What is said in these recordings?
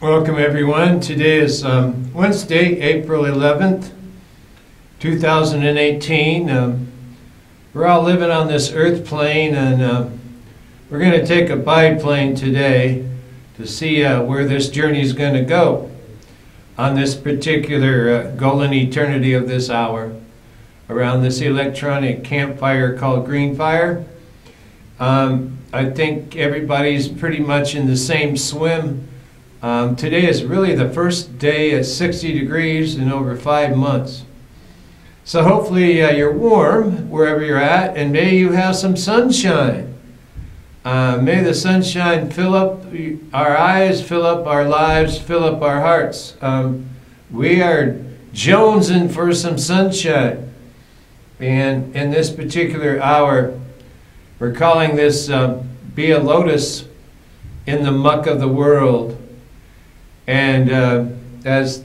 Welcome everyone. Today is Wednesday, April 11th, 2018. We're all living on this earth plane, and we're going to take a biplane today to see where this journey is going to go on this particular golden eternity of this hour around this electronic campfire called GreenFire. I think everybody's pretty much in the same swim. Today is really the first day at 60 degrees in over 5 months. So hopefully you're warm wherever you're at, and may you have some sunshine. May the sunshine fill up our eyes, fill up our lives, fill up our hearts. We are jonesing for some sunshine. And in this particular hour, we're calling this Be a Lotus in the Muck of the World. And as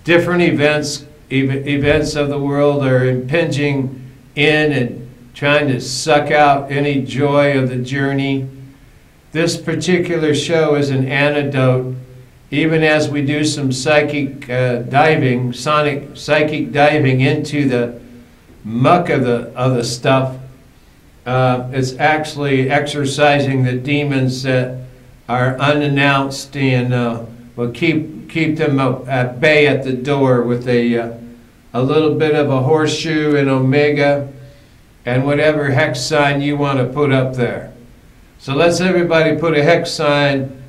different events of the world are impinging in and trying to suck out any joy of the journey, this particular show is an antidote. Even as we do some psychic diving, psychic diving into the muck of the stuff, it's actually exorcising the demons that are unannounced, and will keep them at bay at the door with a little bit of a horseshoe and omega and whatever hex sign you want to put up there. So let's everybody put a hex sign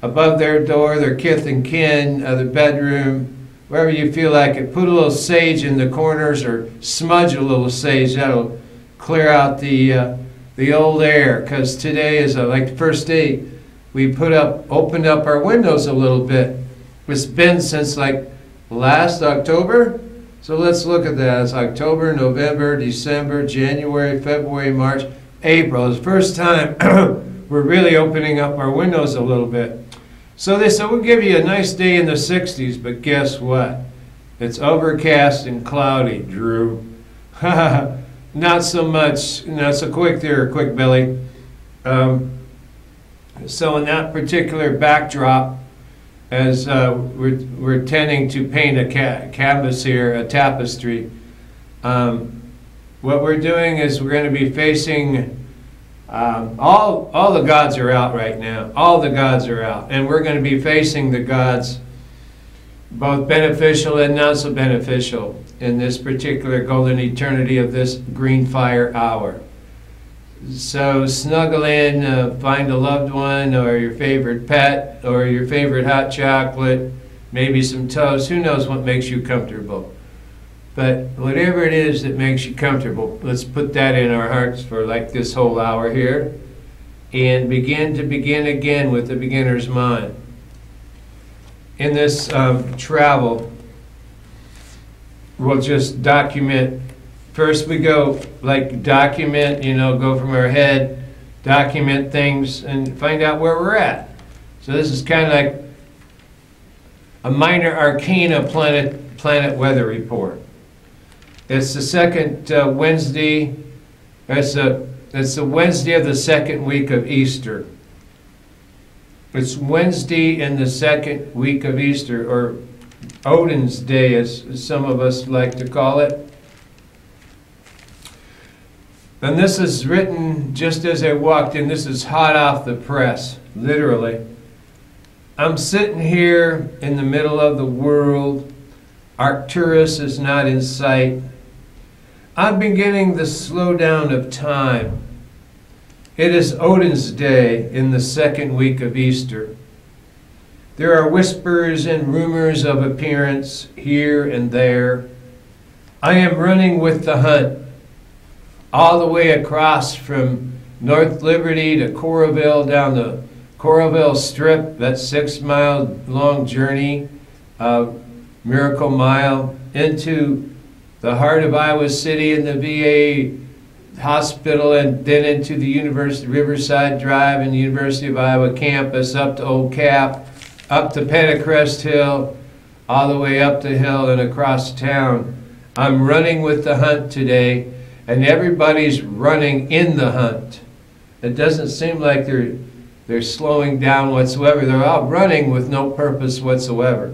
above their door, their kith and kin, their bedroom, wherever you feel like it. Put a little sage in the corners, or smudge a little sage. That'll clear out the old air, because today is like the first day we opened up our windows a little bit. It's been since like last October. So let's look at that. It's October, November, December, January, February, March, April. It's the first time we're really opening up our windows a little bit. So they said we'll give you a nice day in the 60s, but guess what? It's overcast and cloudy, Drew. Not so much, not so quick there, Quick Billy. So in that particular backdrop, as we're tending to paint a canvas here, a tapestry, what we're doing is we're going to be facing, all the gods are out right now. All the gods are out. And we're going to be facing the gods, both beneficial and not so beneficial, in this particular golden eternity of this GreenFire hour. So snuggle in, find a loved one, or your favorite pet, or your favorite hot chocolate, maybe some toast. Who knows what makes you comfortable? But whatever it is that makes you comfortable, let's put that in our hearts for like this whole hour here, and begin again with the beginner's mind. In this travel, we'll just document. First we go like document, go from our head, document things, and find out where we're at. So this is kind of like a minor arcana planet weather report. It's the second Wednesday. It's the Wednesday of the second week of Easter. It's Wednesday in the second week of Easter, or Odin's Day, as some of us like to call it. And this is written just as I walked in. This is hot off the press, literally. I'm sitting here in the middle of the world. Arcturus is not in sight. I'm beginning the slowdown of time. It is Odin's Day in the second week of Easter. There are whispers and rumors of appearance here and there. I am running with the hunt, all the way across from North Liberty to Coralville, down the Coralville Strip, that 6-mile long journey, Miracle Mile, into the heart of Iowa City and the VA hospital, and then into the University Riverside Drive and the University of Iowa campus, up to Old Cap, up to Pentecrest Hill, all the way up the hill and across town. I'm running with the hunt today, and everybody's running in the hunt. It doesn't seem like They're slowing down whatsoever. They're out running with no purpose whatsoever.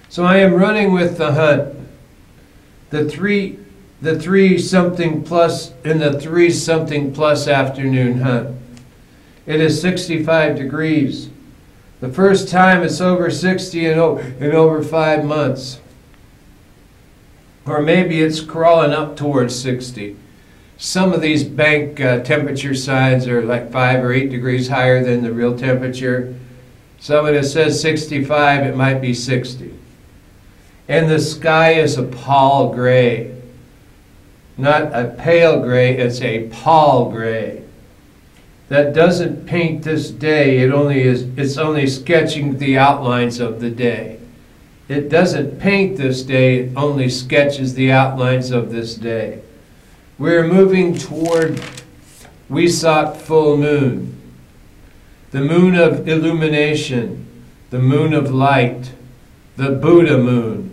So I am running with the hunt. The three something plus in the 3 something plus afternoon hunt. It is 65 degrees. The first time it's over 60 in over 5 months. Or maybe it's crawling up towards 60. Some of these bank temperature signs are like 5 or 8 degrees higher than the real temperature. So when it says 65, it might be 60. And the sky is a pall gray. Not a pale gray, it's a pall gray. That doesn't paint this day, it's only sketching the outlines of the day. It doesn't paint this day, it only sketches the outlines of this day. We're moving toward Wesak full moon, the moon of illumination, the moon of light, the Buddha moon.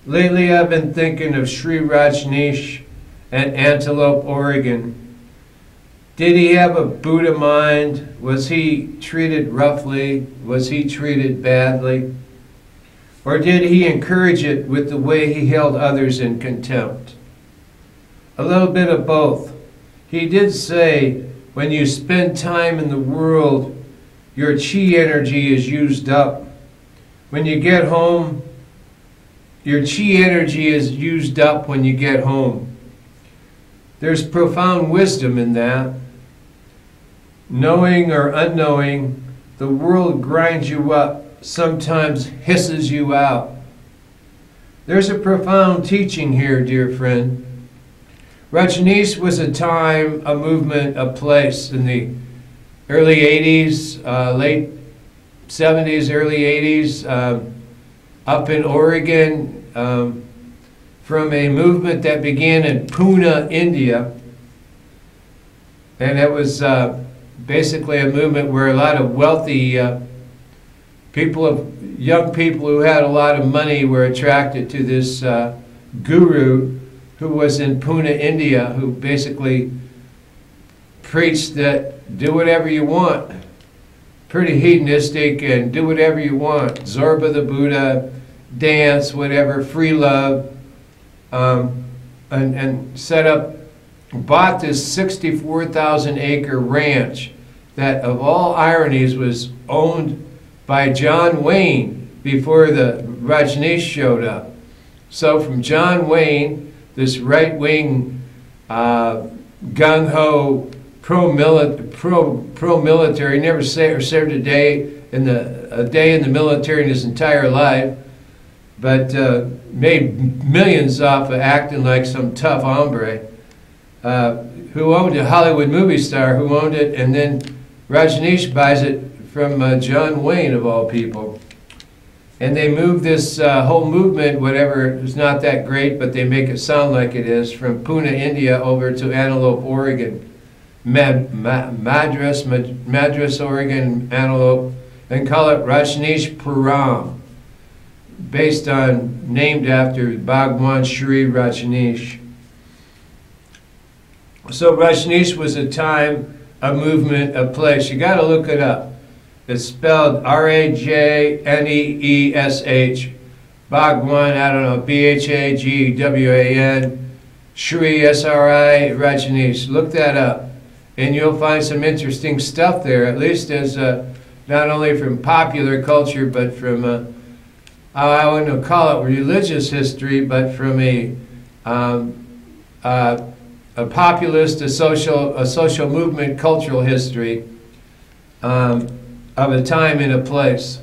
Lately I've been thinking of Sri Rajneesh and Antelope, Oregon. Did he have a Buddha mind? Was he treated roughly? Was he treated badly? Or did he encourage it with the way he held others in contempt? A little bit of both. He did say, when you spend time in the world, your chi energy is used up. When you get home, your chi energy is used up when you get home. There's profound wisdom in that. Knowing or unknowing, the world grinds you up, sometimes hisses you out. There's a profound teaching here, dear friend. Rajneesh was a time, a movement, a place in the early 80s, late 70s, early 80s, up in Oregon, from a movement that began in Pune, India. And it was basically a movement where a lot of wealthy young people who had a lot of money were attracted to this guru who was in Pune, India, who basically preached that do whatever you want. Pretty hedonistic and do whatever you want. Zorba the Buddha, dance, whatever, free love, and set up, bought this 64,000 acre ranch that, of all ironies, was owned by John Wayne before the Rajneesh showed up. So from John Wayne, this right-wing, gung-ho, pro-military, never served a day in the military in his entire life, but made millions off of acting like some tough hombre, who owned a Hollywood movie star who owned it, and then Rajneesh buys it from John Wayne, of all people. And they move this whole movement, whatever, is not that great, but they make it sound like it is, from Pune, India, over to Antelope, Oregon. Madras, Oregon, Antelope, and call it Rajneesh Puram, named after Bhagwan Sri Rajneesh. So Rajneesh was a time, a movement, a place. You got to look it up. It's spelled R-A-J-N-E-E-S-H. Bhagwan, I don't know, B-H-A-G-W-A-N, Sri, S-R-I, Rajneesh. Look that up. And you'll find some interesting stuff there, at least as not only from popular culture, but from, I wouldn't call it religious history, but from a populist, a social movement, cultural history of a time and a place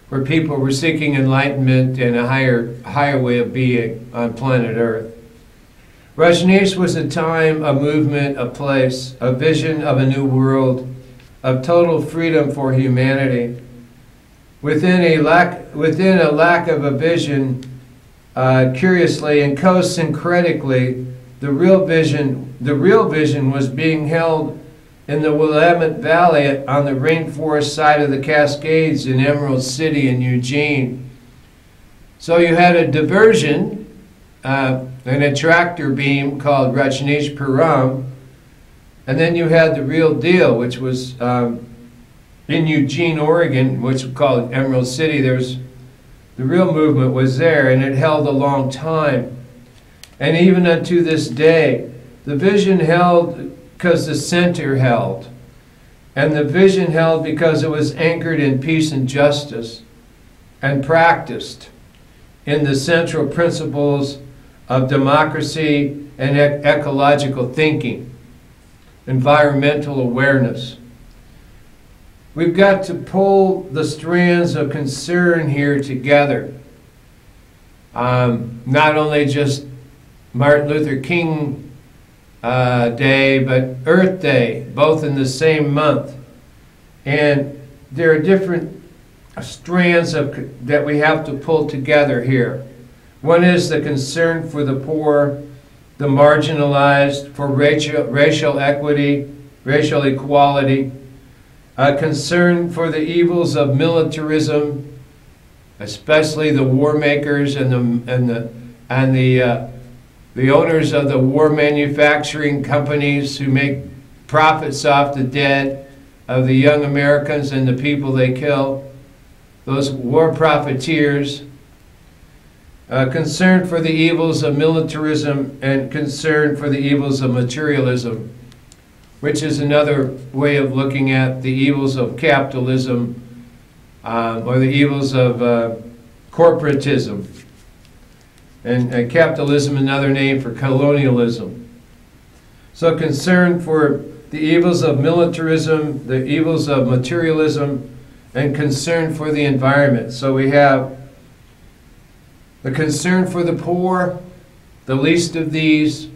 where people were seeking enlightenment and a higher way of being on planet Earth. Rajneesh was a time, a movement, a place, a vision of a new world, of total freedom for humanity. Within a lack of a vision, curiously and co-syncretically, the real vision was being held in the Willamette Valley on the rainforest side of the Cascades in Emerald City in Eugene. So you had a diversion, an attractor beam called Rajneesh Puram, And then you had the real deal, which was in Eugene, Oregon, which we call Emerald City. The real movement was there, and it held a long time. And even unto this day, the vision held because the center held. And the vision held because it was anchored in peace and justice and practiced in the central principles of democracy and ecological thinking, environmental awareness. We've got to pull the strands of concern here together. Not only just Martin Luther King Day, but Earth Day, both in the same month. And there are different strands that we have to pull together here. One is the concern for the poor, the marginalized, for racial equity, racial equality, a concern for the evils of militarism, especially the war makers and the owners of the war manufacturing companies who make profits off the dead of the young Americans and the people they kill, those war profiteers. Concern for the evils of militarism and concern for the evils of materialism, which is another way of looking at the evils of capitalism or the evils of corporatism. And capitalism, another name for colonialism. So concern for the evils of militarism, the evils of materialism, and concern for the environment. So we have the concern for the poor, the least of these,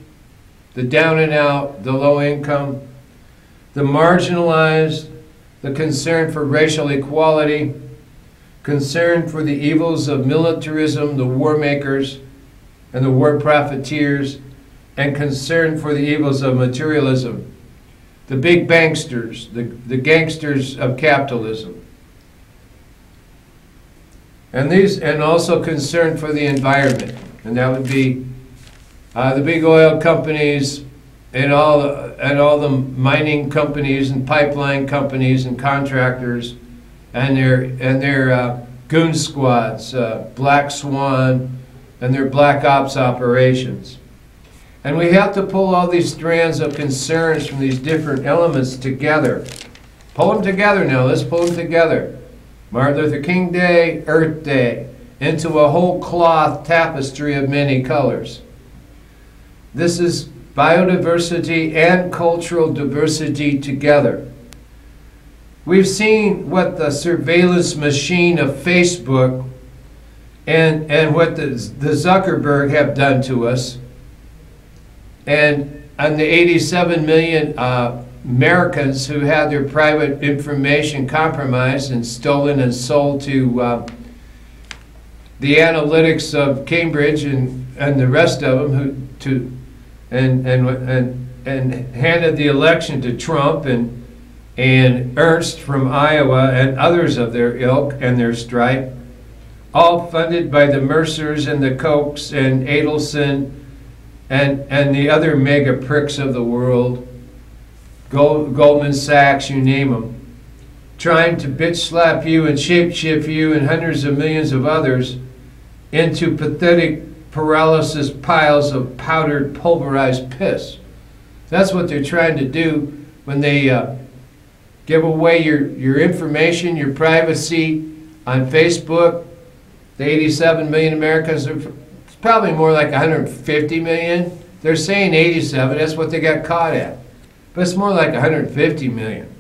the down and out, the low income, the marginalized, the concern for racial equality, concern for the evils of militarism, the war makers, and the war profiteers, and concern for the evils of materialism, the big banksters, the gangsters of capitalism. And also concern for the environment, and that would be the big oil companies and all the mining companies and pipeline companies and contractors and their goon squads, Black Swan, and their black ops operations. And we have to pull all these strands of concerns from these different elements together. Pull them together now. Let's pull them together. Martin Luther King Day, Earth Day, into a whole cloth tapestry of many colors. This is biodiversity and cultural diversity together. We've seen what the surveillance machine of Facebook and what the Zuckerberg have done to us, and the 87 million Americans who had their private information compromised and stolen and sold to the analytics of Cambridge and the rest of them, and handed the election to Trump and Ernst from Iowa and others of their ilk and their stripe, all funded by the Mercers and the Kochs and Adelson and the other mega pricks of the world, Goldman Sachs, you name them, trying to bitch slap you and shape-shift you and hundreds of millions of others into pathetic paralysis piles of powdered, pulverized piss. That's what they're trying to do when they give away your information, your privacy on Facebook. The 87 million Americans, it's probably more like 150 million. They're saying 87, that's what they got caught at. But it's more like 150 million.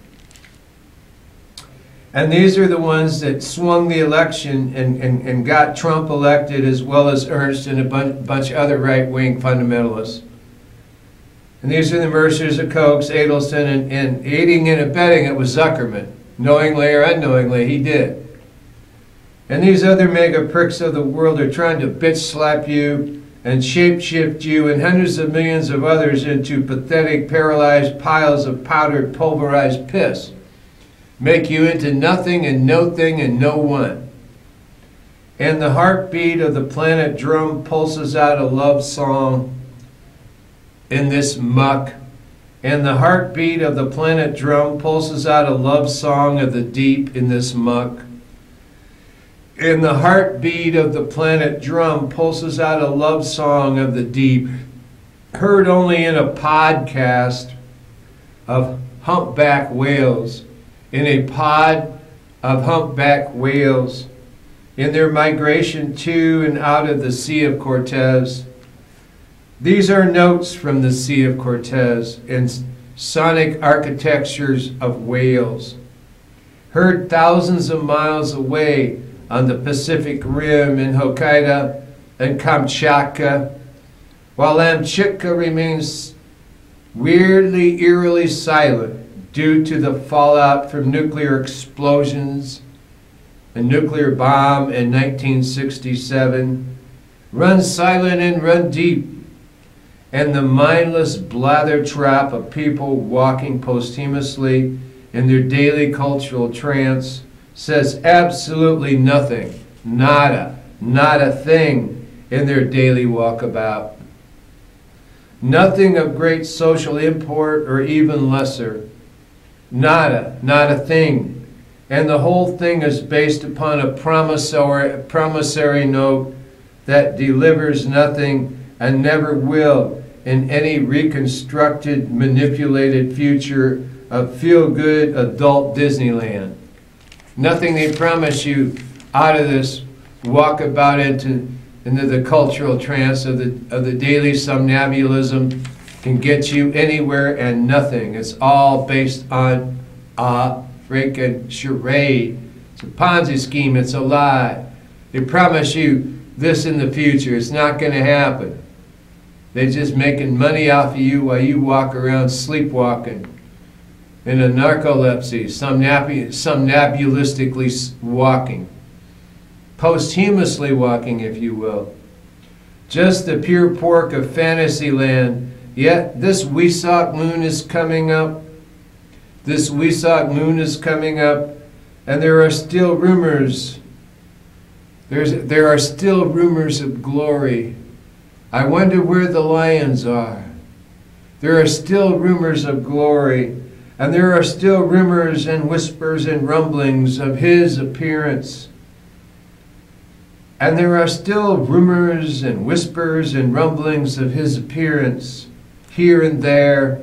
And these are the ones that swung the election and got Trump elected, as well as Ernst and a bunch of other right-wing fundamentalists. And these are the Mercers, the Kochs, Adelson, and aiding and abetting it was Zuckerman. Knowingly or unknowingly, he did. And these other mega pricks of the world are trying to bitch slap you and shape-shift you and hundreds of millions of others into pathetic, paralyzed piles of powdered, pulverized piss. Make you into nothing and no thing and no one. And the heartbeat of the planet drum pulses out a love song in this muck And the heartbeat of the planet drum pulses out a love song of the deep in this muck. And the heartbeat of the planet drum pulses out a love song of the deep, heard only in a podcast of humpback whales, in a pod of humpback whales, in their migration to and out of the Sea of Cortez. These are notes from the Sea of Cortez and sonic architectures of whales, heard thousands of miles away on the Pacific Rim in Hokkaido and Kamchatka, while Amchitka remains weirdly, eerily silent due to the fallout from nuclear explosions, a nuclear bomb in 1967, run silent and run deep, and the mindless blather trap of people walking posthumously in their daily cultural trance says absolutely nothing, nada, not a thing in their daily walkabout. Nothing of great social import or even lesser. Nada, not a thing. And the whole thing is based upon a promissory note that delivers nothing and never will in any reconstructed, manipulated future of feel-good adult Disneyland. Nothing they promise you out of this walkabout into the cultural trance of the daily somnambulism can get you anywhere and nothing. It's all based on a freaking charade. It's a Ponzi scheme. It's a lie. They promise you this in the future. It's not going to happen. They're just making money off of you while you walk around sleepwalking in a narcolepsy, somnambulistically walking. Posthumously walking, if you will. Just the pure pork of Fantasyland. Yet this Wesak moon is coming up. This Wesak moon is coming up, and there are still rumors. There are still rumors of glory. I wonder where the lions are. There are still rumors of glory, and there are still rumors and whispers and rumblings of his appearance. And there are still rumors and whispers and rumblings of his appearance here and there,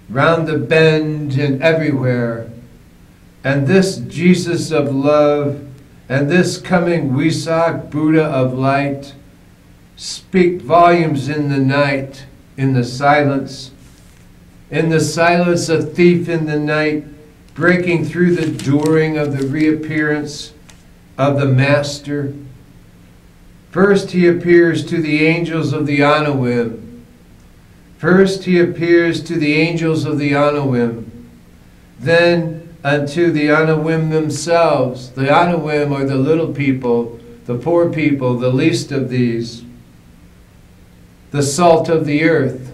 round the bend and everywhere. And this Jesus of love and this coming Wesak Buddha of light speak volumes in the night, in the silence a thief in the night, breaking through the dooring of the reappearance of the Master. First he appears to the angels of the Anawim. First he appears to the angels of the Anawim. Then unto the Anawim themselves. The Anawim are the little people, the poor people, the least of these. The salt of the earth.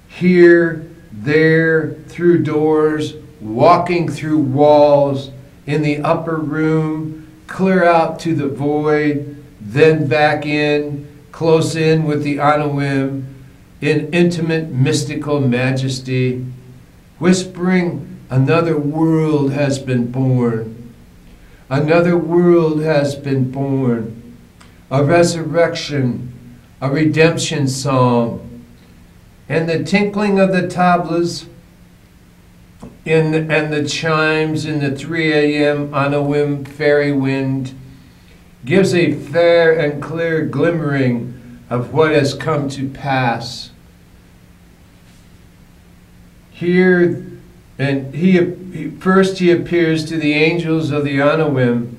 Here, there, through doors, walking through walls, in the upper room, clear out to the void, then back in, close in with the Anawim, in intimate mystical majesty, whispering, another world has been born. Another world has been born. A resurrection, a redemption song. And the tinkling of the tablas and the chimes in the 3 a.m. Anawim fairy wind gives a fair and clear glimmering of what has come to pass. Here, and first he appears to the angels of the Anawim,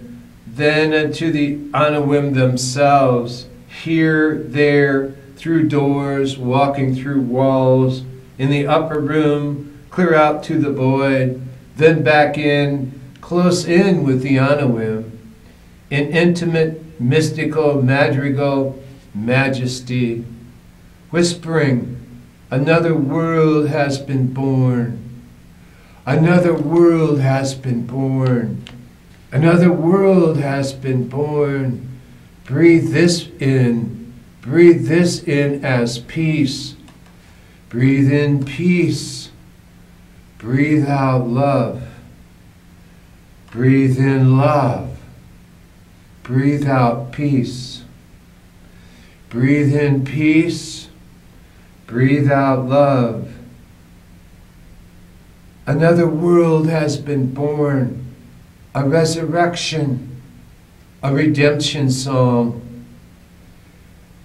then unto the Anawim themselves, here, there, through doors, walking through walls, in the upper room, clear out to the void, then back in, close in with the Anawim, in intimate, mystical, madrigal majesty, whispering, another world has been born. Another world has been born. Another world has been born. Breathe this in as peace. Breathe in peace. Breathe out love. Breathe in love. Breathe out peace. Breathe in peace. Breathe out love. Another world has been born, a resurrection, a redemption song.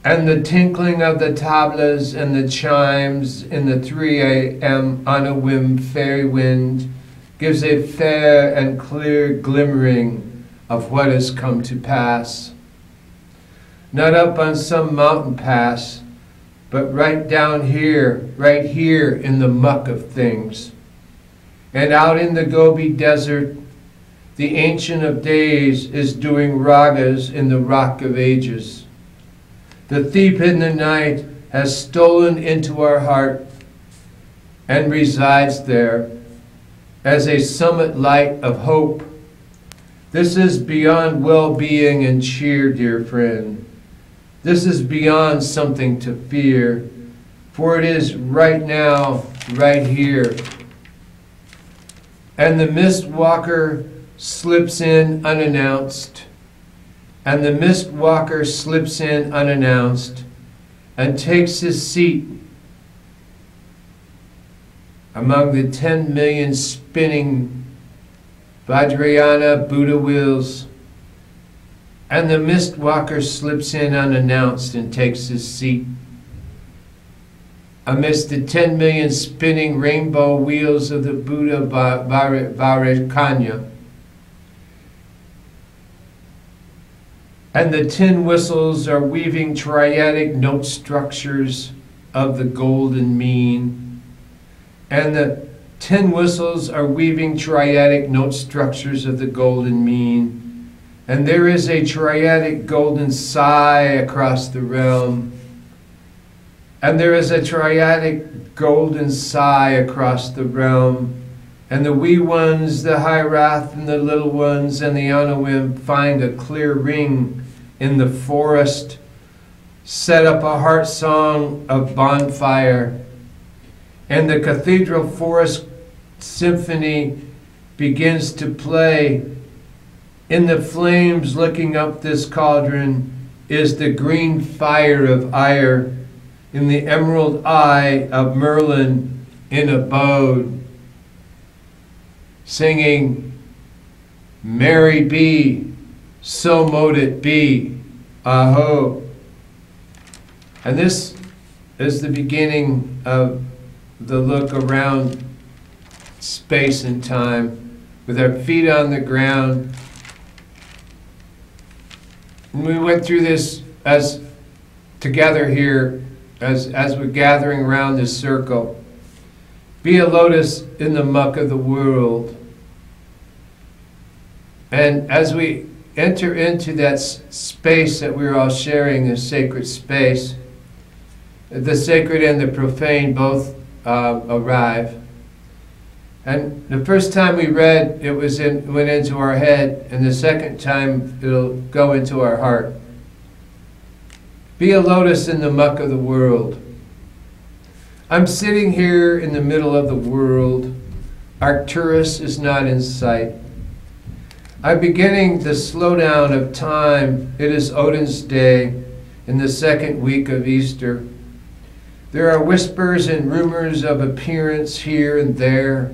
And the tinkling of the tablas and the chimes in the 3 a.m. on a whim fairy wind gives a fair and clear glimmering of what has come to pass. Not up on some mountain pass, but right down here, right here in the muck of things. And out in the Gobi Desert, the Ancient of Days is doing ragas in the Rock of Ages. The thief in the night has stolen into our heart and resides there as a summit light of hope. This is beyond well-being and cheer, dear friend. This is beyond something to fear, for it is right now, right here. And the mist walker slips in unannounced. And the mist walker slips in unannounced and takes his seat among the 10 million spinning Vajrayana Buddha wheels. And the mist walker slips in unannounced and takes his seat amidst the 10 million spinning rainbow wheels of the Buddha Vairikanya. And the tin whistles are weaving triadic note structures of the golden mean. And the tin whistles are weaving triadic note structures of the golden mean. And there is a triadic golden sigh across the realm. And there is a triadic golden sigh across the realm. And the wee ones, the high wrath, and the little ones, and the Anawim find a clear ring in the forest, set up a heart song of bonfire. And the cathedral forest symphony begins to play. In the flames looking up this cauldron is the green fire of ire, in the emerald eye of Merlin in abode, singing, "Merry be, so mote it be, aho." And this is the beginning of the look around space and time, with our feet on the ground. And we went through this as together here, as we're gathering around this circle. Be a lotus in the muck of the world. And as we enter into that space that we're all sharing, the sacred space, the sacred and the profane both arrive. And the first time we read, it went into our head, and the second time it'll go into our heart. Be a lotus in the muck of the world. I'm sitting here in the middle of the world. Arcturus is not in sight. I'm beginning the slowdown of time. It is Odin's day in the second week of Easter. There are whispers and rumors of appearance here and there.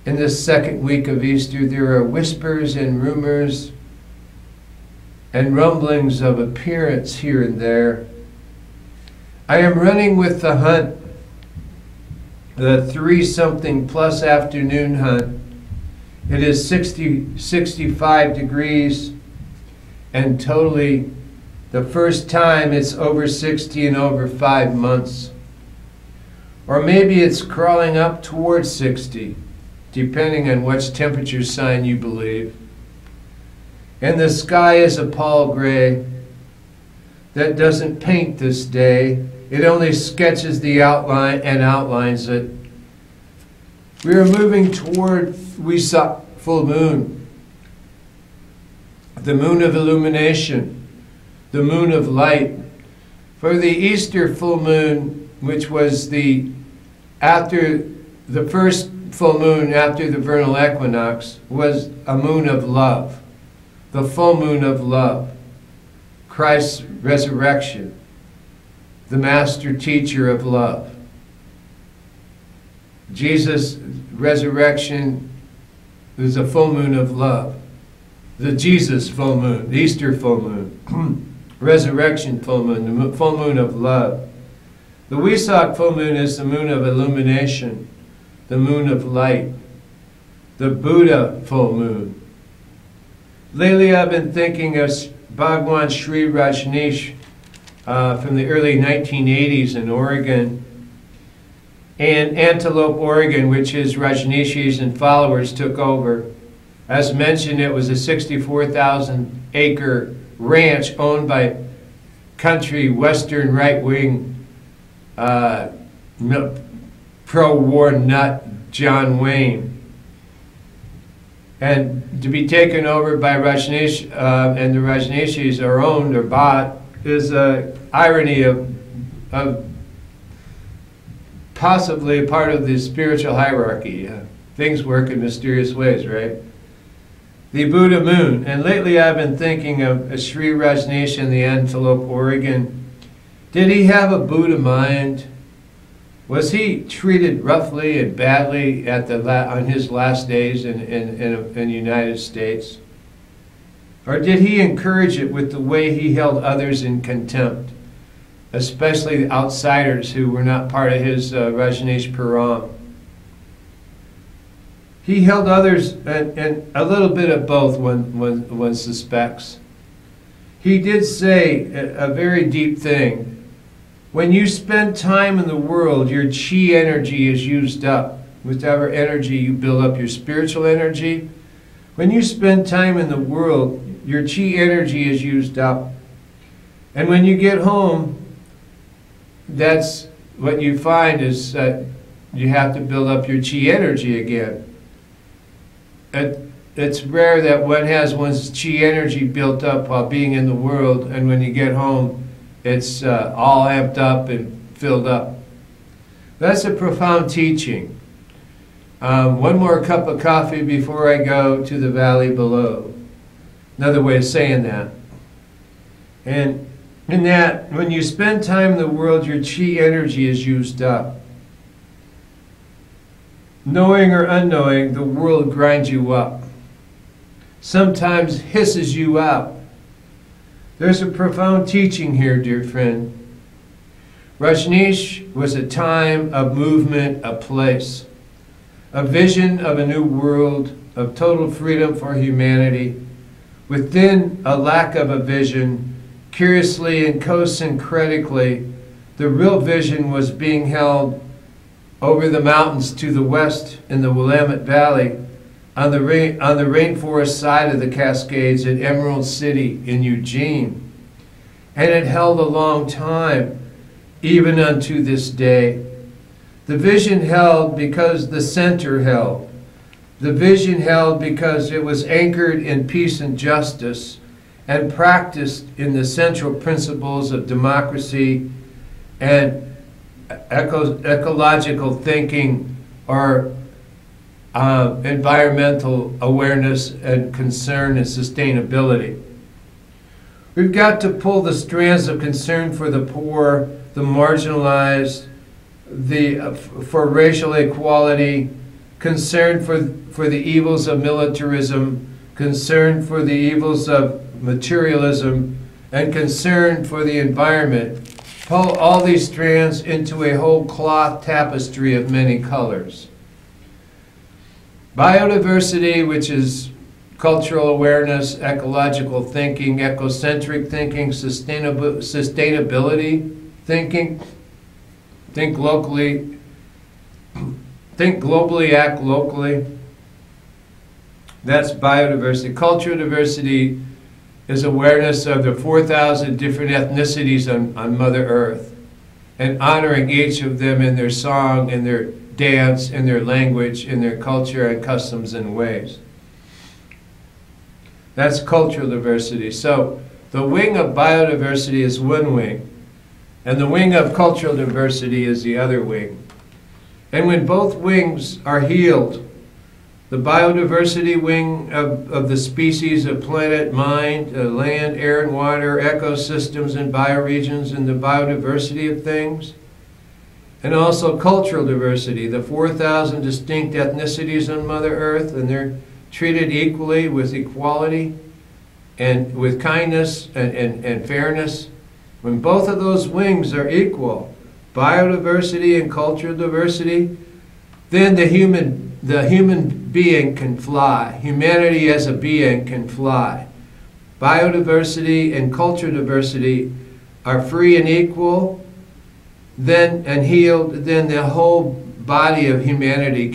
In the second week of Easter, there are whispers and rumors and rumblings of appearance here and there. I am running with the hunt, the 3-something plus afternoon hunt. It is 65 degrees, and totally the first time it's over 60 in over 5 months. Or maybe it's crawling up towards 60, depending on which temperature sign you believe. And the sky is a pall gray that doesn't paint this day. It only sketches the outline and outlines it. We are moving toward Wesak full moon, the moon of illumination, the moon of light. For the Easter full moon which was after the first full moon after the vernal equinox, was a moon of love, the full moon of love, Christ's resurrection, the master teacher of love. Jesus' resurrection is a full moon of love. The Jesus full moon, the Easter full moon, resurrection full moon, the full moon of love. The Wesak full moon is the moon of illumination, the moon of light, the Buddha full moon. Lately I've been thinking of Bhagwan Sri Rajneesh from the early 1980s in Oregon, and Antelope, Oregon, which his Rajneeshis and followers took over. As mentioned, it was a 64,000-acre ranch owned by country Western right-wing pro-war nut John Wayne. And to be taken over by Rajneesh, and the Rajneeshis are owned or bought, is an irony of possibly a part of the spiritual hierarchy. Things work in mysterious ways, right? The Buddha moon. And lately I've been thinking of Sri Rajneesh in the Antelope, Oregon. Did he have a Buddha mind? Was he treated roughly and badly on his last days in the United States? Or did he encourage it with the way he held others in contempt, especially the outsiders who were not part of his Rajneesh Param? He held others, and a little bit of both one suspects. He did say a very deep thing. When you spend time in the world, your chi energy is used up. Whatever energy you build up, your spiritual energy. When you spend time in the world, your chi energy is used up. And when you get home, that's what you find is that you have to build up your chi energy again. It's rare that one has one's chi energy built up while being in the world, and when you get home, it's all amped up and filled up. That's a profound teaching. One more cup of coffee before I go to the valley below. Another way of saying that. And in that, when you spend time in the world, your chi energy is used up. Knowing or unknowing, the world grinds you up. Sometimes hisses you out. There's a profound teaching here, dear friend. Rajneesh was a time of movement, a place, a vision of a new world, of total freedom for humanity. Within a lack of a vision, curiously and co-syncretically, the real vision was being held over the mountains to the west in the Willamette Valley, on the rainforest side of the Cascades at Emerald City in Eugene. And it held a long time, even unto this day. The vision held because the center held. The vision held because it was anchored in peace and justice and practiced in the central principles of democracy and ecological thinking, or environmental awareness and concern and sustainability. We've got to pull the strands of concern for the poor, the marginalized, for racial equality, concern for the evils of militarism, concern for the evils of materialism, and concern for the environment. Pull all these strands into a whole cloth tapestry of many colors. Biodiversity, which is cultural awareness, ecological thinking, ecocentric thinking, sustainability thinking. Think locally, think globally, act locally. That's biodiversity. Cultural diversity is awareness of the 4,000 different ethnicities on Mother Earth, and honoring each of them in their song, in their dance, in their language, in their culture and customs and ways. That's cultural diversity. So the wing of biodiversity is one wing. And the wing of cultural diversity is the other wing. And when both wings are healed, the biodiversity wing of the species of planet, mind, land, air and water, ecosystems and bioregions, and the biodiversity of things, and also cultural diversity, the 4,000 distinct ethnicities on Mother Earth, and they're treated equally with equality and with kindness and fairness. When both of those wings are equal, biodiversity and cultural diversity, then the human being can fly. Humanity as a being can fly. Biodiversity and cultural diversity are free and equal, then and healed, then the whole body of humanity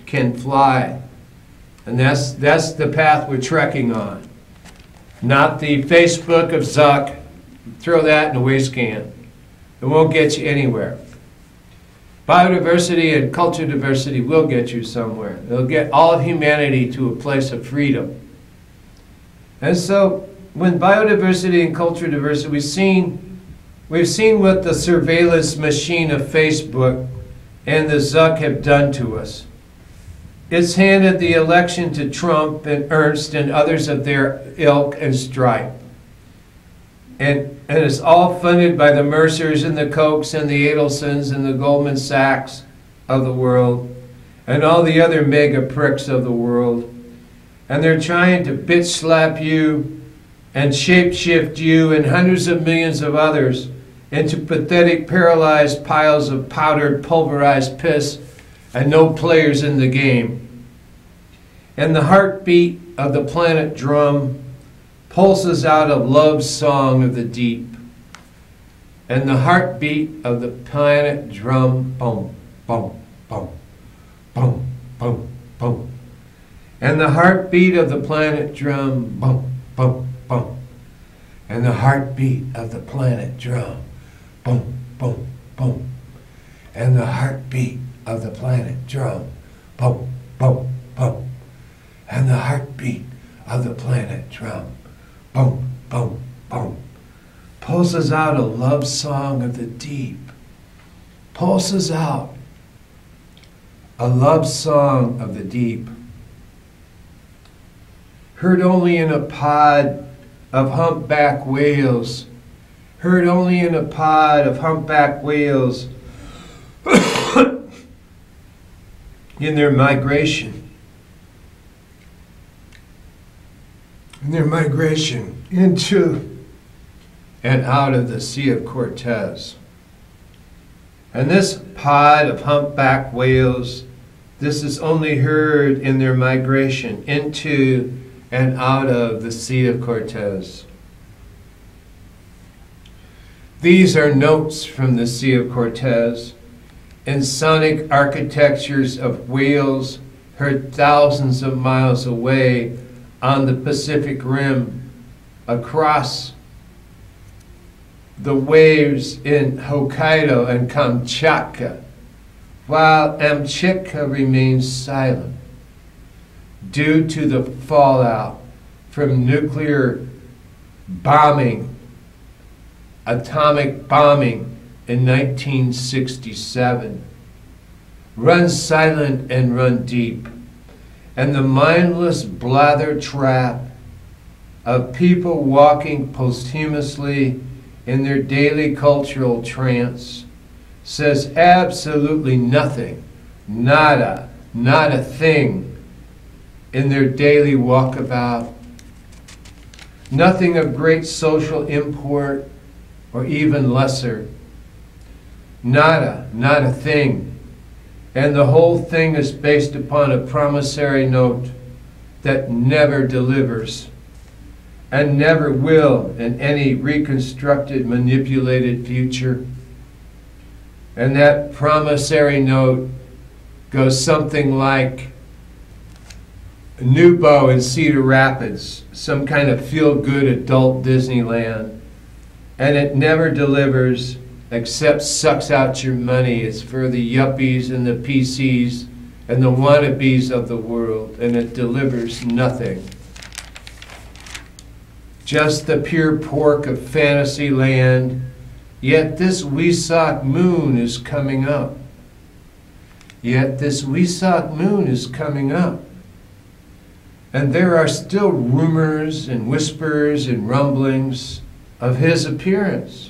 can fly. And that's the path we're trekking on. Not the Facebook of Zuck. Throw that in a waste can. It won't get you anywhere. Biodiversity and cultural diversity will get you somewhere. It'll get all of humanity to a place of freedom. And so, when biodiversity and cultural diversity, we've seen what the surveillance machine of Facebook and the Zuck have done to us. It's handed the election to Trump and Ernst and others of their ilk and stripe. And it's all funded by the Mercers and the Kochs and the Adelsons and the Goldman Sachs of the world and all the other mega pricks of the world. And they're trying to bitch slap you and shapeshift you and hundreds of millions of others into pathetic, paralyzed piles of powdered, pulverized piss and no players in the game. And the heartbeat of the planet drum pulses out a love song of the deep. And the heartbeat of the planet drum, boom, boom, boom, boom, boom, boom. And the heartbeat of the planet drum, boom, boom, boom. And the heartbeat of the planet drum, boom, boom, boom. And the heartbeat of the planet drum, boom, boom, boom. And the heartbeat of the planet drum, boom, boom, boom. Pulses out a love song of the deep. Pulses out a love song of the deep. Heard only in a pod of humpback whales. Heard only in a pod of humpback whales in their migration. In their migration into and out of the Sea of Cortez. And this pod of humpback whales, this is only heard in their migration into and out of the Sea of Cortez. These are notes from the Sea of Cortez in sonic architectures of whales heard thousands of miles away on the Pacific Rim, across the waves in Hokkaido and Kamchatka, while Amchitka remains silent due to the fallout from nuclear bombing, atomic bombing in 1967. Run silent and run deep. And the mindless blather trap of people walking posthumously in their daily cultural trance says absolutely nothing, nada, not a thing in their daily walkabout. Nothing of great social import or even lesser. Nada, not a thing. And the whole thing is based upon a promissory note that never delivers and never will in any reconstructed, manipulated future. And that promissory note goes something like Nubo in Cedar Rapids, some kind of feel-good adult Disneyland, and it never delivers except sucks out your money. It's for the yuppies and the PCs and the wannabes of the world, and it delivers nothing. Just the pure pork of fantasy land, Yet this Wesak moon is coming up. Yet this Wesak moon is coming up. And there are still rumors and whispers and rumblings of his appearance.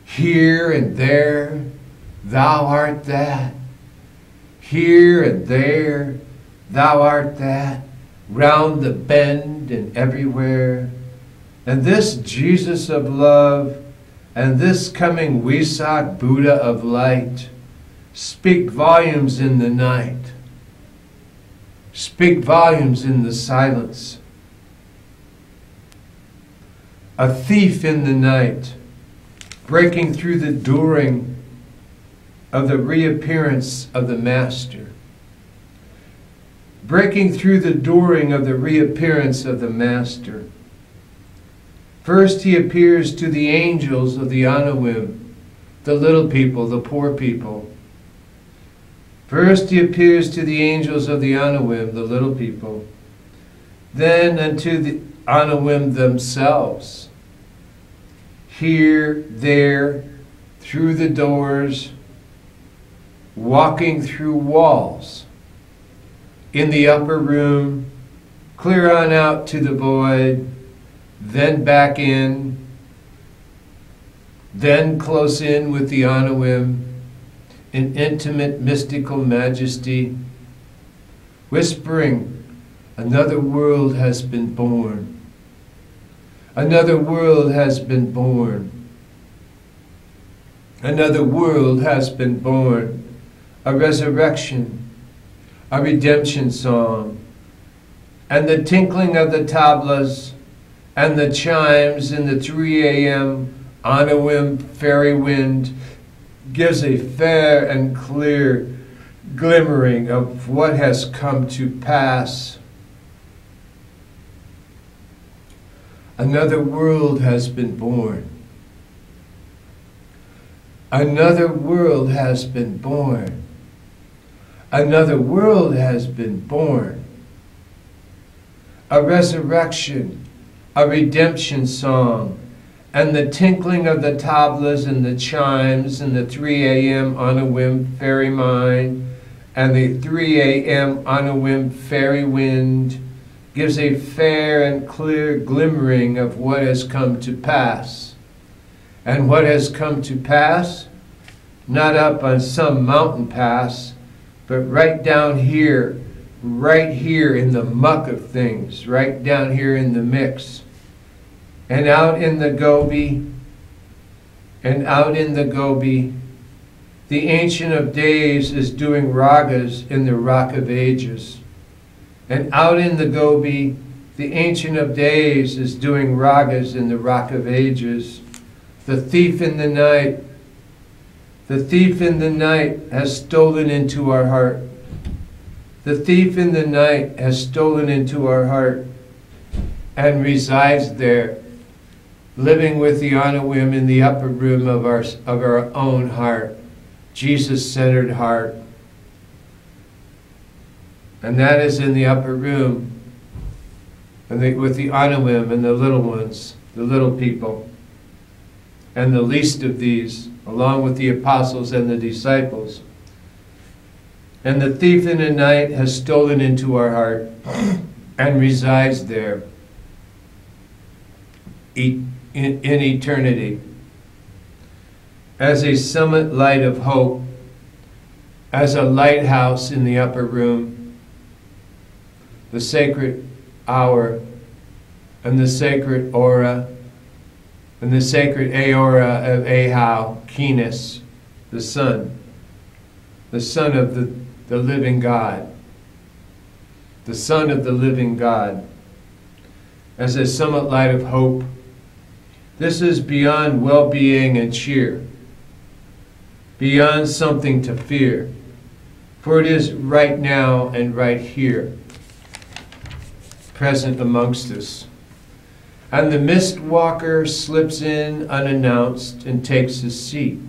Here and there, thou art that. Here and there, thou art that. Round the bend and everywhere. And this Jesus of love and this coming Wesak Buddha of light speak volumes in the night. Speak volumes in the silence. A thief in the night, breaking through the dooring of the reappearance of the Master. Breaking through the dooring of the reappearance of the Master. First he appears to the angels of the Anawim, the little people, the poor people. First he appears to the angels of the Anawim, the little people. Then unto the Anawim themselves. Here, there, through the doors, walking through walls, in the upper room, clear on out to the void, then back in, then close in with the Anawim, in intimate mystical majesty, whispering, another world has been born. Another world has been born. Another world has been born. A resurrection, a redemption song, and the tinkling of the tablas and the chimes in the 3 a.m. Anawim fairy wind gives a fair and clear glimmering of what has come to pass. Another world has been born. Another world has been born. Another world has been born. A resurrection, a redemption song, and the tinkling of the tablas and the chimes and the 3 a.m. Anawim fairy mind and the 3 a.m. Anawim fairy wind gives a fair and clear glimmering of what has come to pass. And what has come to pass? Not up on some mountain pass, but right down here, right here in the muck of things, right down here in the mix. And out in the Gobi, and out in the Gobi, the Ancient of Days is doing ragas in the Rock of Ages. And out in the Gobi, the Ancient of Days is doing ragas in the Rock of Ages. The thief in the night has stolen into our heart. The thief in the night has stolen into our heart and resides there, living with the Anawim in the upper room of our own heart, Jesus-centered heart. And that is in the upper room and with the Anawim and the little ones, the little people. And the least of these, along with the apostles and the disciples. And the thief in the night has stolen into our heart and resides there in eternity. As a summit light of hope, as a lighthouse in the upper room, the sacred hour and the sacred aura and the sacred aura of Ahau, Kenes, the Son of the living God, the Son of the living God, as a summit light of hope. This is beyond well-being and cheer, beyond something to fear, for it is right now and right here, present amongst us. And the mist walker slips in unannounced and takes his seat.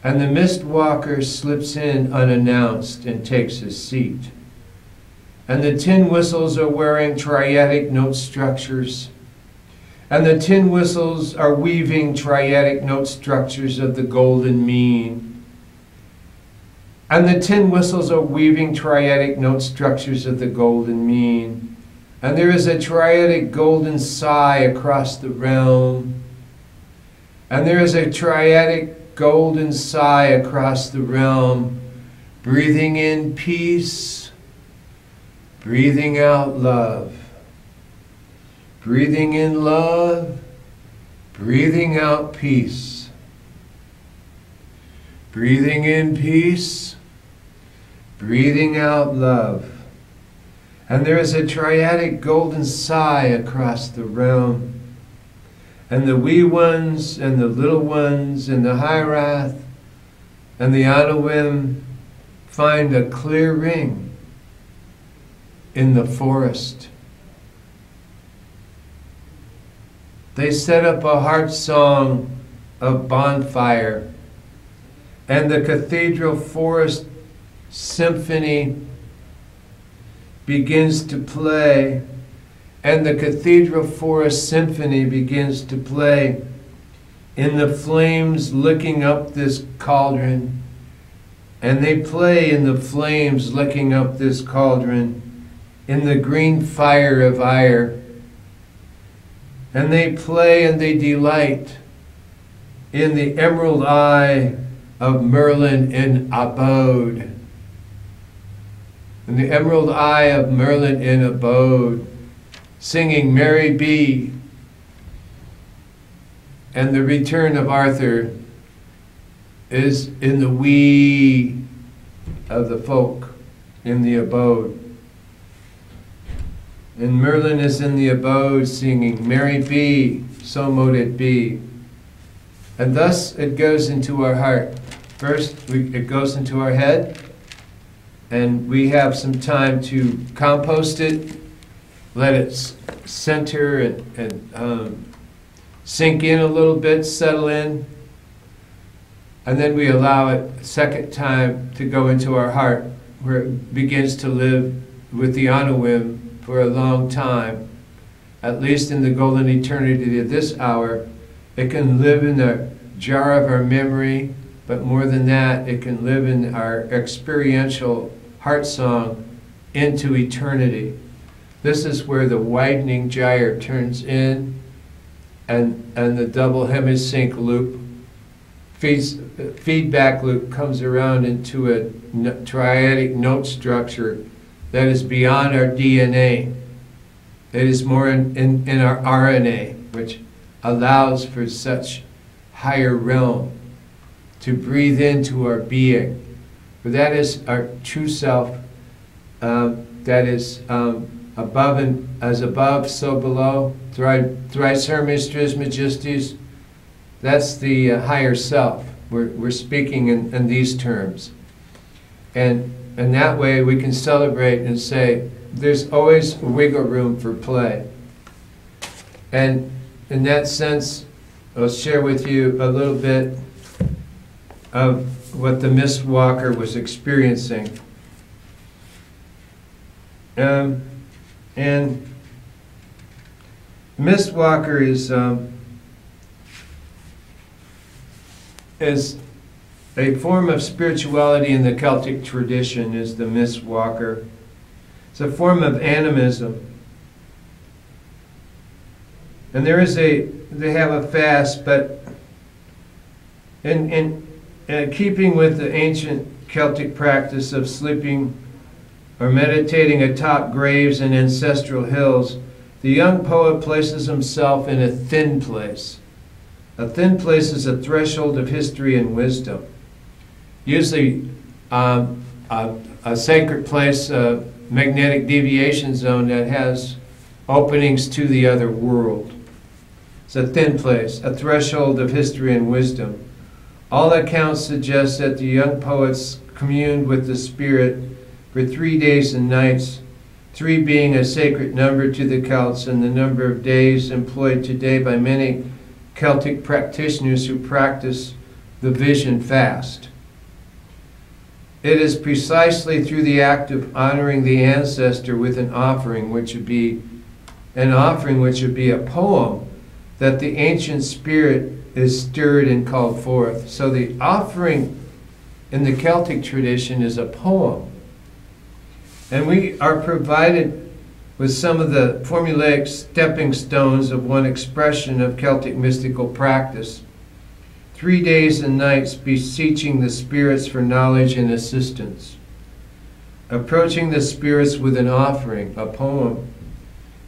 And the mist walker slips in unannounced and takes his seat. And the tin whistles are wearing triadic note structures. And the tin whistles are weaving triadic note structures of the golden mean. And the tin whistles are weaving triadic note structures of the golden mean. And there is a triadic golden sigh across the realm. And there is a triadic golden sigh across the realm, breathing in peace, breathing out love. Breathing in love, breathing out peace. Breathing in peace, breathing out love. And there is a triadic golden sigh across the realm. And the wee ones and the little ones and the Hierath and the Anawim find a clear ring in the forest. They set up a heart song of bonfire, and the cathedral forest symphony begins to play, and the cathedral forest symphony begins to play in the flames licking up this cauldron, and they play in the flames licking up this cauldron in the green fire of ire. And they play and they delight in the emerald eye of Merlin in abode. In the emerald eye of Merlin in abode, singing Mary Be. And the return of Arthur is in the we of the folk in the abode. And Merlin is in the abode singing, Mary be, so mote it be. And thus it goes into our heart. First, it goes into our head, and we have some time to compost it, let it center and sink in a little bit, settle in. And then we allow it a second time to go into our heart, where it begins to live with the Anawim for a long time, at least in the golden eternity of this hour. It can live in the jar of our memory, but more than that, it can live in our experiential heart song into eternity. This is where the widening gyre turns in, and the double hemisync loop, feedback loop comes around into a triadic note structure that is beyond our DNA. It is more in our RNA, which allows for such higher realm to breathe into our being. For that is our true self, that is above and as above, so below. Thrice Hermes Trismegistus. That's the higher self. We're speaking in these terms. And that way we can celebrate and say, there's always wiggle room for play. And in that sense, I'll share with you a little bit of what the mist walker was experiencing. And mist walker is a form of spirituality in the Celtic tradition, is the mist walker. It's a form of animism. And they have a fast, but in keeping with the ancient Celtic practice of sleeping or meditating atop graves and ancestral hills, the young poet places himself in a thin place. A thin place is a threshold of history and wisdom. Usually a sacred place, a magnetic deviation zone that has openings to the other world. It's a thin place, a threshold of history and wisdom. All accounts suggest that the young poets communed with the spirit for 3 days and nights, 3 being a sacred number to the Celts and the number of days employed today by many Celtic practitioners who practice the vision fast. It is precisely through the act of honoring the ancestor with an offering, which would be a poem, that the ancient spirit is stirred and called forth. So the offering in the Celtic tradition is a poem. And we are provided with some of the formulaic stepping stones of one expression of Celtic mystical practice. 3 days and nights beseeching the spirits for knowledge and assistance. Approaching the spirits with an offering, a poem,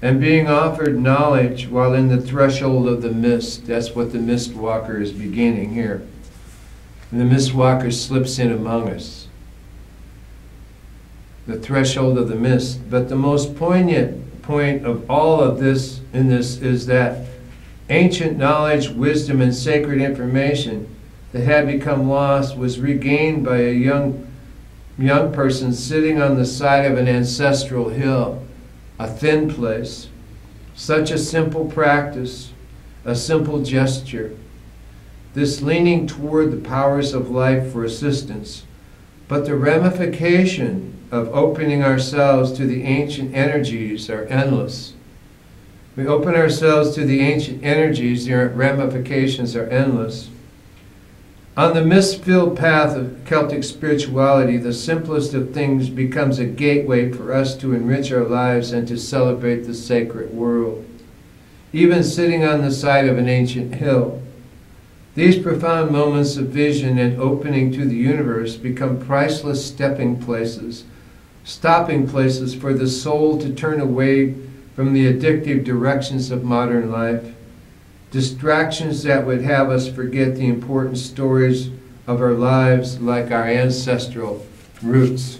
and being offered knowledge while in the threshold of the mist. That's what the mist walker is beginning here. And the mist walker slips in among us. The threshold of the mist. But the most poignant point of all of this in this is that ancient knowledge, wisdom, and sacred information that had become lost was regained by a young person sitting on the side of an ancestral hill, a thin place. Such a simple practice, a simple gesture. This leaning toward the powers of life for assistance, but the ramification of opening ourselves to the ancient energies are endless. We open ourselves to the ancient energies, their ramifications are endless. On the mist-filled path of Celtic spirituality, the simplest of things becomes a gateway for us to enrich our lives and to celebrate the sacred world. Even sitting on the side of an ancient hill, these profound moments of vision and opening to the universe become priceless stepping places, stopping places for the soul to turn away from the addictive directions of modern life, distractions that would have us forget the important stories of our lives, like our ancestral roots.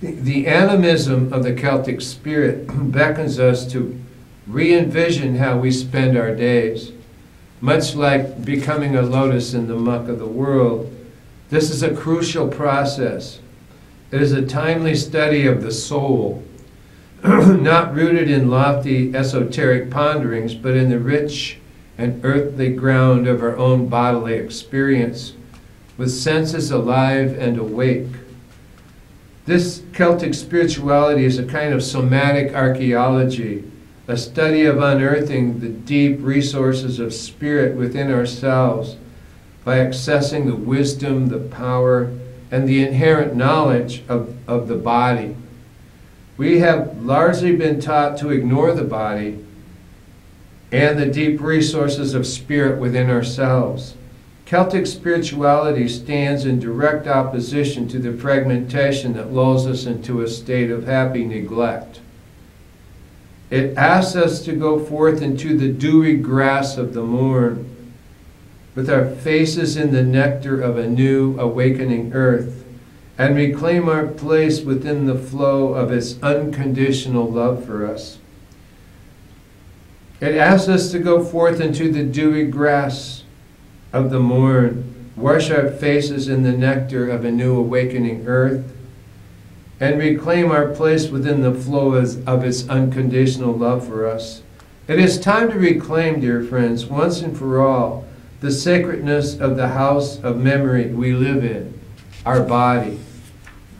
The animism of the Celtic spirit beckons us to re-envision how we spend our days. Much like becoming a lotus in the muck of the world, this is a crucial process. It is a timely study of the soul, not rooted in lofty esoteric ponderings, but in the rich and earthly ground of our own bodily experience, with senses alive and awake. This Celtic spirituality is a kind of somatic archaeology, a study of unearthing the deep resources of spirit within ourselves by accessing the wisdom, the power, and the inherent knowledge of the body. We have largely been taught to ignore the body and the deep resources of spirit within ourselves. Celtic spirituality stands in direct opposition to the fragmentation that lulls us into a state of happy neglect. It asks us to go forth into the dewy grass of the morn, with our faces in the nectar of a new awakening earth, and reclaim our place within the flow of its unconditional love for us. It asks us to go forth into the dewy grass of the morn, wash our faces in the nectar of a new awakening earth, and reclaim our place within the flow of its unconditional love for us. It is time to reclaim, dear friends, once and for all, the sacredness of the house of memory we live in, our body.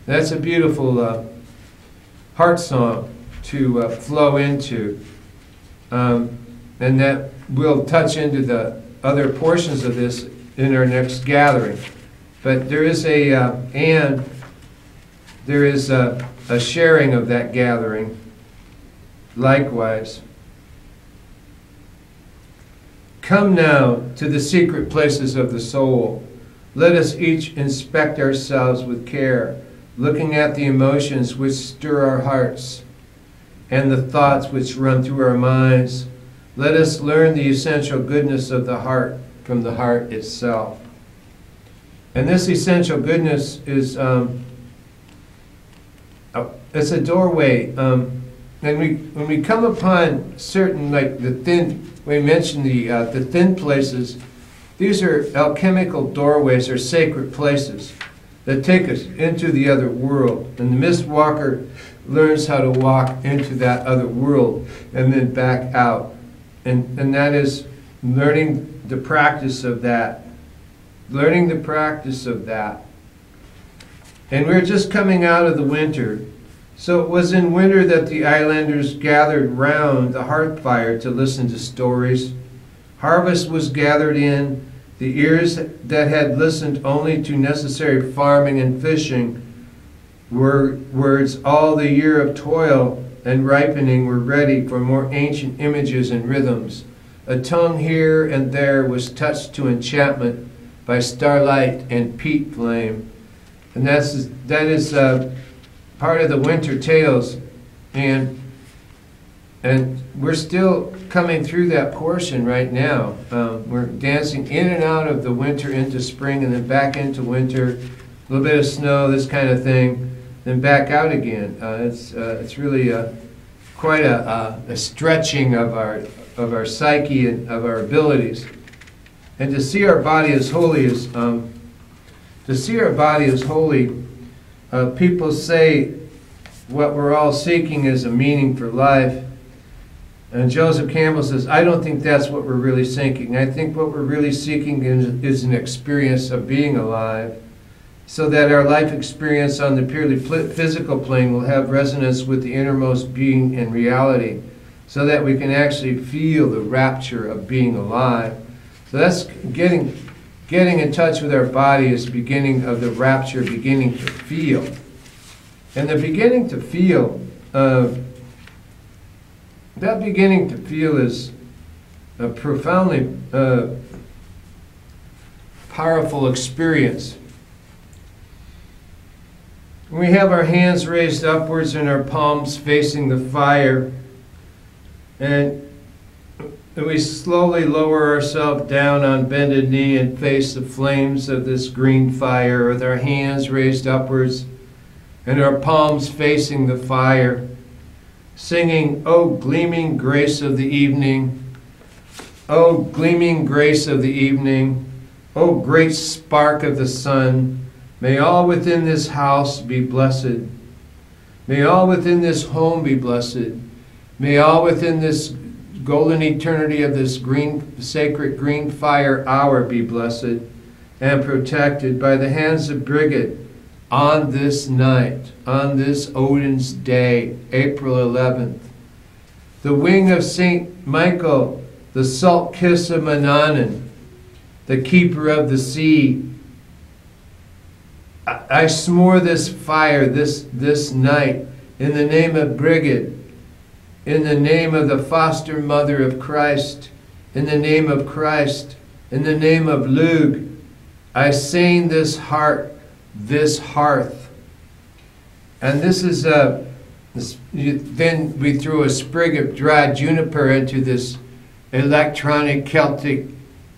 That's a beautiful heart song to flow into. And that we'll touch into the other portions of this in our next gathering. But there is a sharing of that gathering likewise. Come now to the secret places of the soul. Let us each inspect ourselves with care, looking at the emotions which stir our hearts and the thoughts which run through our minds. Let us learn the essential goodness of the heart from the heart itself. And this essential goodness is it's a doorway. And when we come upon certain, like the thin, we mentioned the thin places, these are alchemical doorways or sacred places that take us into the other world. And the mist walker learns how to walk into that other world and then back out. And that is learning the practice of that. Learning the practice of that. And we're just coming out of the winter. So it was in winter that the islanders gathered round the hearth fire to listen to stories. Harvest was gathered in. The ears that had listened only to necessary farming and fishing words all the year of toil and ripening were ready for more ancient images and rhythms. A tongue here and there was touched to enchantment by starlight and peat flame. And that is part of the winter tales. And we're still coming through that portion right now. We're dancing in and out of the winter into spring and then back into winter, a little bit of snow, this kind of thing, then back out again. It's really quite a stretching of our psyche and of our abilities. And to see our body as holy is people say what we're all seeking is a meaning for life. And Joseph Campbell says, I don't think that's what we're really seeking. I think what we're really seeking is an experience of being alive, so that our life experience on the purely physical plane will have resonance with the innermost being and reality, so that we can actually feel the rapture of being alive. So that's getting in touch with our body is the beginning of the rapture, beginning to feel. And the beginning to feel, that beginning to feel is a profoundly powerful experience. We have our hands raised upwards and our palms facing the fire, and we slowly lower ourselves down on bended knee and face the flames of this green fire with our hands raised upwards and our palms facing the fire, singing, "O gleaming grace of the evening, O gleaming grace of the evening, O great spark of the sun, may all within this house be blessed. May all within this home be blessed. May all within this golden eternity of this sacred green fire hour be blessed and protected by the hands of Brigid on this night, on this Odin's day, April 11th. The wing of Saint Michael, the salt kiss of Manannan, the keeper of the sea. I smore this fire this night in the name of Brigid, in the name of the foster mother of Christ, in the name of Christ, in the name of Lug. I sain this heart, this hearth. And this is then we threw a sprig of dry juniper into this electronic Celtic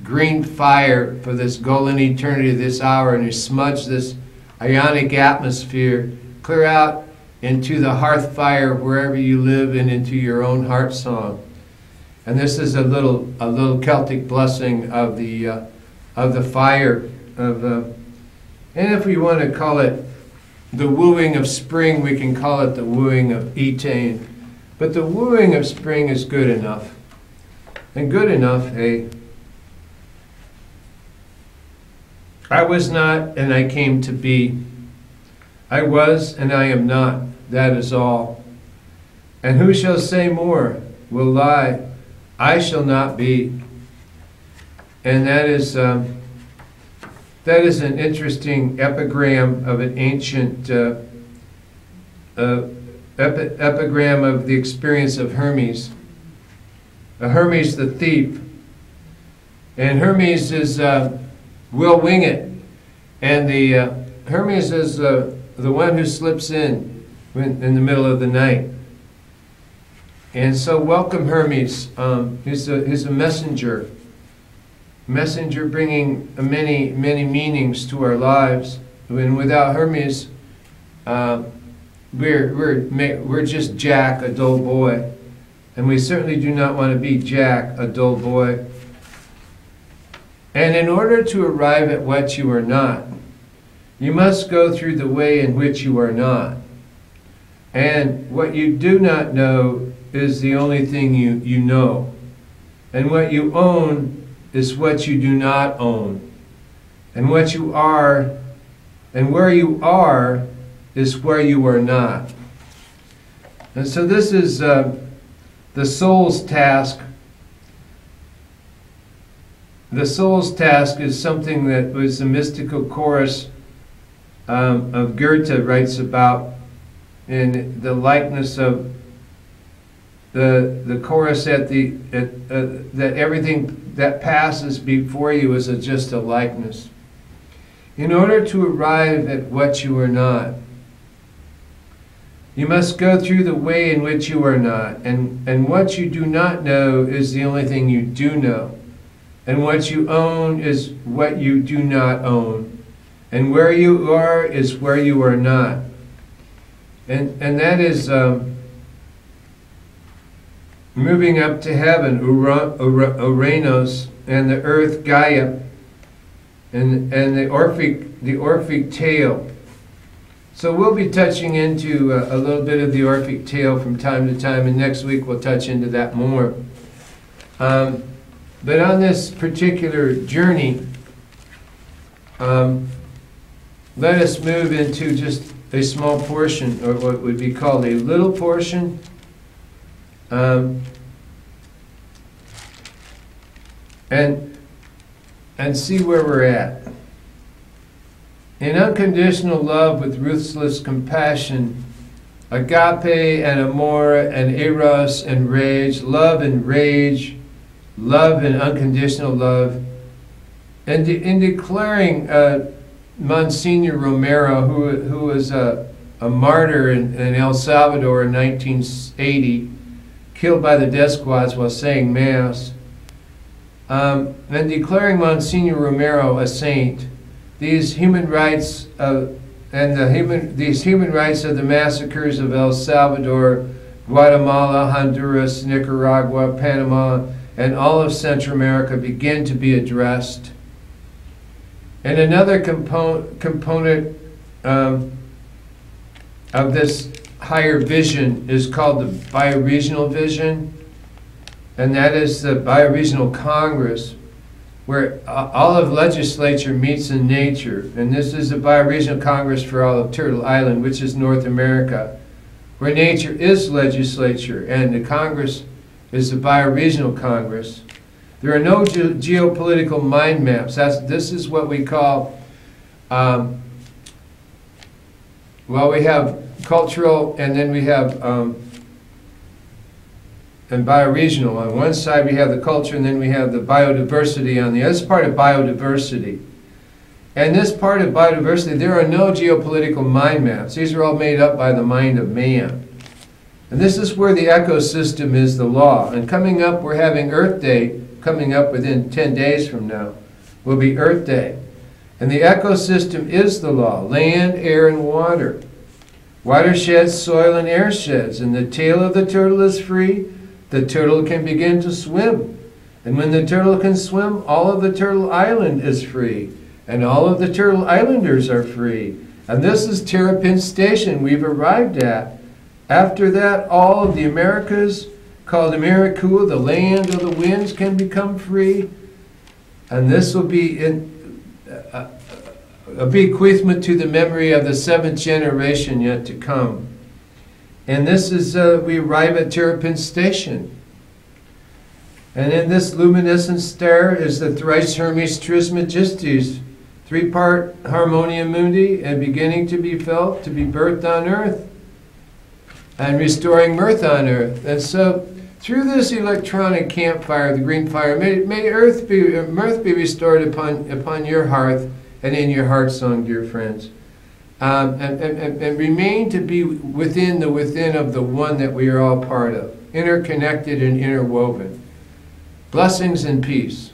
green fire for this golden eternity of this hour, and you smudge this ionic atmosphere clear out into the hearth fire wherever you live and into your own heart song. And this is a little Celtic blessing of the fire of and if we want to call it the wooing of spring, we can call it the wooing of Etain. But the wooing of spring is good enough. And good enough, hey. I was not, and I came to be. I was, and I am not. That is all. And who shall say more will lie. I shall not be. And that is an interesting epigram of an ancient epigram of the experience of Hermes. Hermes the thief. And Hermes is will wing it. And the Hermes is the one who slips in the middle of the night. And so welcome Hermes. He's a messenger. Messenger bringing many meanings to our lives. And without Hermes, we're just Jack, a dull boy. And we certainly do not want to be Jack, a dull boy. And in order to arrive at what you are not, you must go through the way in which you are not. And what you do not know is the only thing you know. And what you own is what you do not own. And what you are, and where you are, is where you are not. And so this is the soul's task. The soul's task is something that was the mystical chorus of Goethe writes about in the likeness of the chorus that everything that passes before you is just a likeness. In order to arrive at what you are not, you must go through the way in which you are not, and what you do not know is the only thing you do know, and what you own is what you do not own, and where you are is where you are not. And that is moving up to heaven, Uranus, and the earth, Gaia, and the Orphic tale. So we'll be touching into a little bit of the Orphic tale from time to time, and next week we'll touch into that more. But on this particular journey, let us move into just a small portion, or what would be called a little portion, and see where we're at. In unconditional love with ruthless compassion, agape and amor and eros and rage, love and unconditional love, and in declaring Monsignor Romero, who was a martyr in El Salvador in 1980, killed by the death squads while saying Mass, and declaring Monsignor Romero a saint. These human rights these human rights of the massacres of El Salvador, Guatemala, Honduras, Nicaragua, Panama, and all of Central America begin to be addressed. And another component of this higher vision is called the bioregional vision, and that is the bioregional Congress, where all of legislature meets in nature. And this is the bioregional Congress for all of Turtle Island, which is North America, where nature is legislature and the Congress is the bioregional Congress. There are no geopolitical mind maps. This is what we call, we have cultural, and then we have and bioregional. On one side we have the culture, and then we have the biodiversity on the other. This is part of biodiversity. And this part of biodiversity, there are no geopolitical mind maps. These are all made up by the mind of man. And this is where the ecosystem is the law. And coming up, we're having Earth Day, coming up within 10 days from now, will be Earth Day. And the ecosystem is the law: land, air, and water. Watersheds, soil, and air sheds. And the tail of the turtle is free. The turtle can begin to swim. And when the turtle can swim, all of the Turtle Island is free. And all of the Turtle Islanders are free. And this is Terrapin Station we've arrived at. After that, all of the Americas, called Americua, the land of the winds, can become free. And this will be a bequeathment to the memory of the 7th generation yet to come. And this is, we arrive at Terrapin Station. And in this luminescent star is the thrice Hermes Trismegistus, 3-part Harmonia Mundi, and beginning to be felt, to be birthed on earth, and restoring mirth on earth. And so, through this electronic campfire, the GreenFire, may mirth be restored upon your hearth and in your heart song, dear friends. And remain to be within the within of the one that we are all part of, interconnected and interwoven. Blessings and peace.